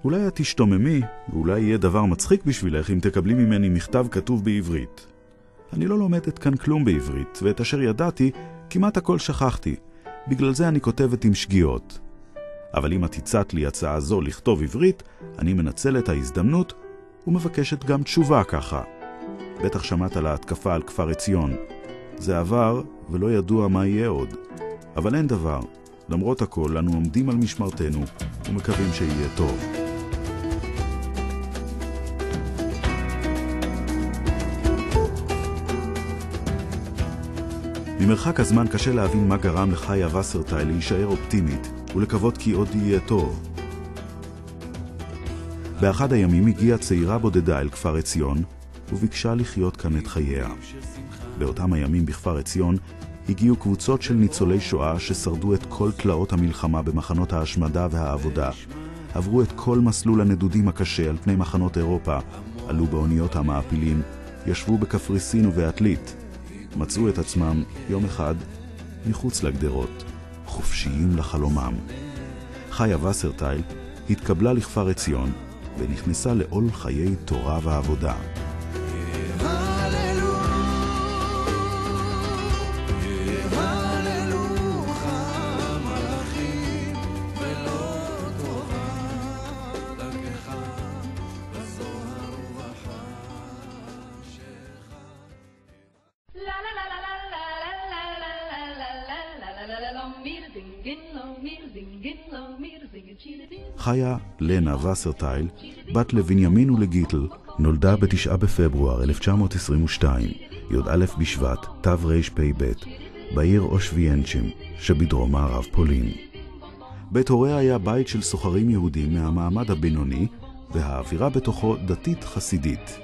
אולי את תשתוממי, ואולי יהיה דבר מצחיק בשבילך אם תקבלי ממני מכתב כתוב בעברית. אני לא לומדת כאן כלום בעברית, ואת אשר ידעתי, כמעט הכל שכחתי. בגלל זה אני כותבת עם שגיאות. אבל אם את הצעת לי הצעה זו לכתוב עברית, אני מנצל את ההזדמנות ומבקשת גם תשובה ככה. בטח שמעת על ההתקפה על כפר עציון. זה עבר ולא ידוע מה יהיה עוד. אבל אין דבר. למרות הכל, אנו עומדים על משמרתנו ומקווים שיהיה טוב. ממרחק הזמן קשה להבין מה גרם לחיה וסרטייל להישאר אופטימית ולקוות כי עוד יהיה טוב. באחד הימים הגיעה צעירה בודדה אל כפר עציון וביקשה לחיות כאן את חייה. באותם הימים בכפר עציון הגיעו קבוצות של ניצולי שואה ששרדו את כל תלאות המלחמה במחנות ההשמדה והעבודה, עברו את כל מסלול הנדודים הקשה על פני מחנות אירופה, עלו באוניות המעפילים, ישבו בקפריסין ובעתלית, מצאו את עצמם יום אחד מחוץ לגדרות, חופשיים לחלומם. חיה וסרטייל התקבלה לכפר עציון ונכנסה לעול חיי תורה ועבודה. חיה לנה וסרטייל, בת לבנימין ולגיטל, נולדה ב9 בפברואר 1922, י"א בשבט, תרפ"ב, בעיר אושוויינצ'ים שבדרום מערב פולין. בית הוריה היה בית של סוחרים יהודים מהמעמד הבינוני, והאווירה בתוכו דתית חסידית.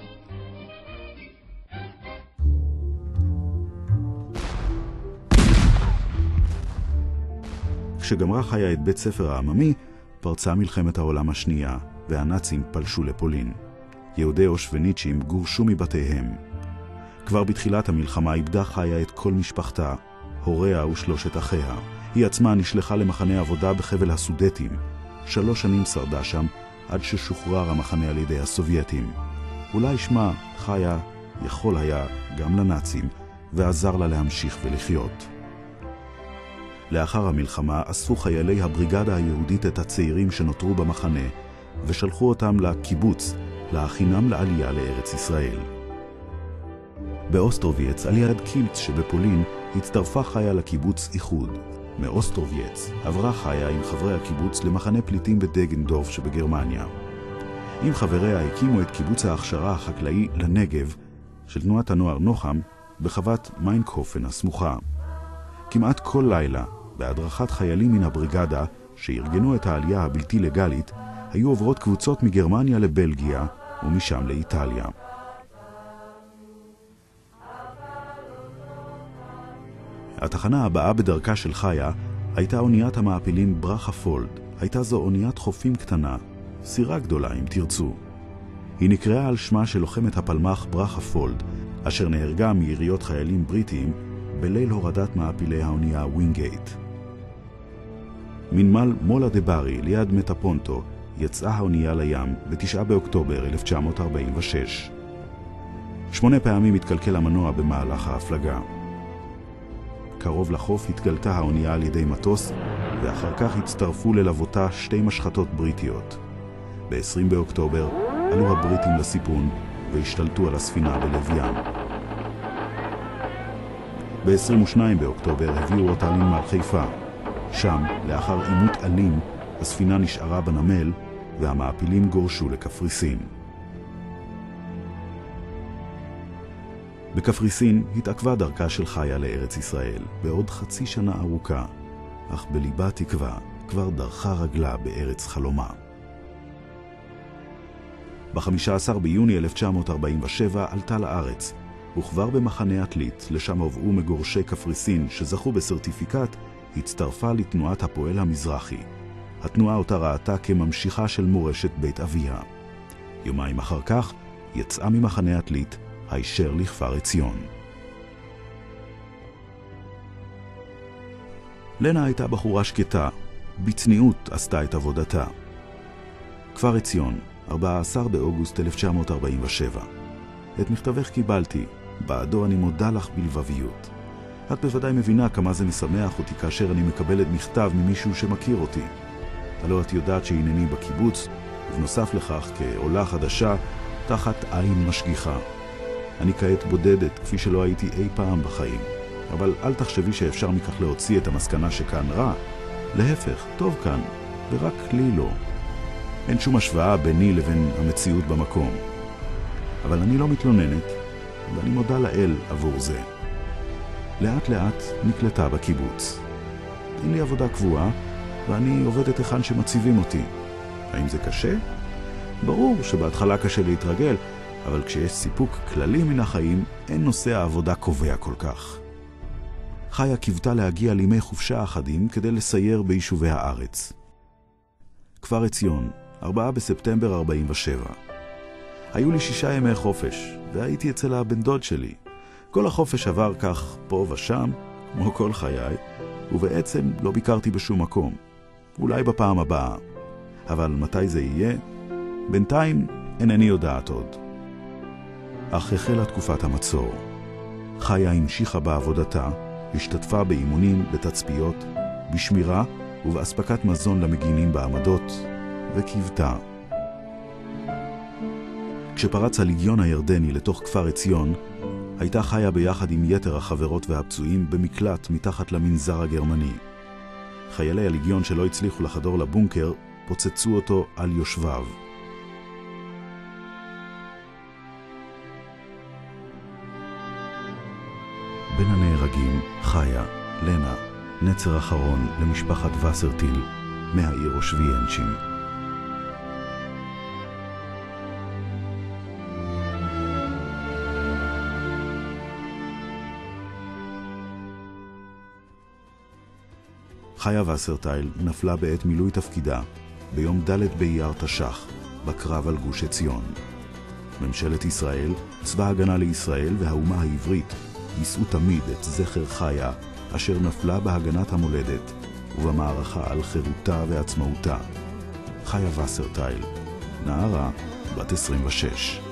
כשגמרה חיה את בית ספר העממי, פרצה מלחמת העולם השנייה, והנאצים פלשו לפולין. יהודי אושוויניצ'ים גורשו מבתיהם. כבר בתחילת המלחמה איבדה חיה את כל משפחתה, הוריה ושלושת אחיה. היא עצמה נשלחה למחנה עבודה בחבל הסודטים. 3 שנים שרדה שם, עד ששוחרר המחנה על ידי הסובייטים. אולי שמה חיה יכול היה גם לנאצים, ועזר לה להמשיך ולחיות. לאחר המלחמה אספו חיילי הבריגדה היהודית את הצעירים שנותרו במחנה, ושלחו אותם לקיבוץ, להכינם לעלייה לארץ ישראל. באוסטרובייץ, על יד קילץ שבפולין, הצטרפה חיה לקיבוץ איחוד. מאוסטרובייץ עברה חיה עם חברי הקיבוץ למחנה פליטים בדגנדורף שבגרמניה. עם חבריה הקימו את קיבוץ ההכשרה החקלאי לנגב של תנועת הנוער נוחם בחוות מיינקופן הסמוכה. כמעט כל לילה, בהדרכת חיילים מן הבריגדה שארגנו את העלייה הבלתי לגלית, היו עוברות קבוצות מגרמניה לבלגיה ומשם לאיטליה. התחנה הבאה בדרכה של חיה הייתה אוניית המעפילים ברכה פולד. הייתה זו אוניית חופים קטנה, סירה גדולה אם תרצו. היא נקראה על שמה של לוחמת הפלמ"ח ברכה פולד, אשר נהרגה מיריות חיילים בריטיים בליל הורדת מעפילי האונייה ווינגייט. מנמל מולה דה ברי ליד מטפונטו יצאה האונייה לים ב9 באוקטובר 1946. 8 פעמים התקלקל המנוע במהלך ההפלגה. קרוב לחוף התגלתה האונייה על ידי מטוס, ואחר כך הצטרפו ללוותה 2 משחטות בריטיות. ב-20 באוקטובר עלו הבריטים לסיפון והשתלטו על הספינה בלב ים. ב-22 באוקטובר הביאו אותה לנמל חיפה. שם, לאחר עימות אלים, הספינה נשארה בנמל והמעפילים גורשו לקפריסין. בקפריסין התעכבה דרכה של חיה לארץ ישראל בעוד חצי שנה ארוכה, אך בליבה תקווה כבר דרכה רגלה בארץ חלומה. ב-15 ביוני 1947 עלתה לארץ, וכבר במחנה עתלית, לשם הובאו מגורשי קפריסין שזכו בסרטיפיקט, הצטרפה לתנועת הפועל המזרחי, התנועה אותה ראתה כממשיכה של מורשת בית אביה. יומיים אחר כך יצאה ממחנה עתלית הישר לכפר עציון. לנה הייתה בחורה שקטה, בצניעות עשתה את עבודתה. כפר עציון, 14 באוגוסט 1947. את מכתבך קיבלתי, בעדו אני מודה לך בלבביות. את בוודאי מבינה כמה זה משמח אותי כאשר אני מקבלת מכתב ממישהו שמכיר אותי. הלא את יודעת שהנני בקיבוץ, ובנוסף לכך כעולה חדשה, תחת עין משגיחה. אני כעת בודדת כפי שלא הייתי אי פעם בחיים. אבל אל תחשבי שאפשר מכך להוציא את המסקנה שכאן רע. להפך, טוב כאן, ורק לי לא. אין שום השוואה ביני לבין המציאות במקום. אבל אני לא מתלוננת, ואני מודה לאל עבור זה. לאט לאט נקלטה בקיבוץ. אין לי עבודה קבועה, ואני עובדת היכן שמציבים אותי. האם זה קשה? ברור שבהתחלה קשה להתרגל, אבל כשיש סיפוק כללי מן החיים, אין נושא העבודה קובע כל כך. חיה קיוותה להגיע לימי חופשה אחדים כדי לסייר ביישובי הארץ. כפר עציון, 4 בספטמבר 47. היו לי 6 ימי חופש, והייתי אצל הבן דוד שלי. כל החופש עבר כך פה ושם, כמו כל חיי, ובעצם לא ביקרתי בשום מקום. אולי בפעם הבאה. אבל מתי זה יהיה? בינתיים אינני יודעת עוד. אך החלה תקופת המצור. חיה המשיכה בעבודתה, השתתפה באימונים, בתצפיות, בשמירה ובאספקת מזון למגינים בעמדות, וקיוותה. כשפרץ הליגיון הירדני לתוך כפר עציון, הייתה חיה ביחד עם יתר החברות והפצועים במקלט מתחת למנזר הגרמני. חיילי הליגיון שלא הצליחו לחדור לבונקר פוצצו אותו על יושביו. בין הנהרגים חיה, לנה, נצר אחרון למשפחת וסרטיל מהעיר אושוויינצ'ים. חיה וסרטיל נפלה בעת מילוי תפקידה ביום ד' באייר תש"ח בקרב על גוש עציון. ממשלת ישראל, צבא הגנה לישראל והאומה העברית יישאו תמיד את זכר חיה אשר נפלה בהגנת המולדת ובמערכה על חירותה ועצמאותה. חיה וסרטיל, נערה בת 26.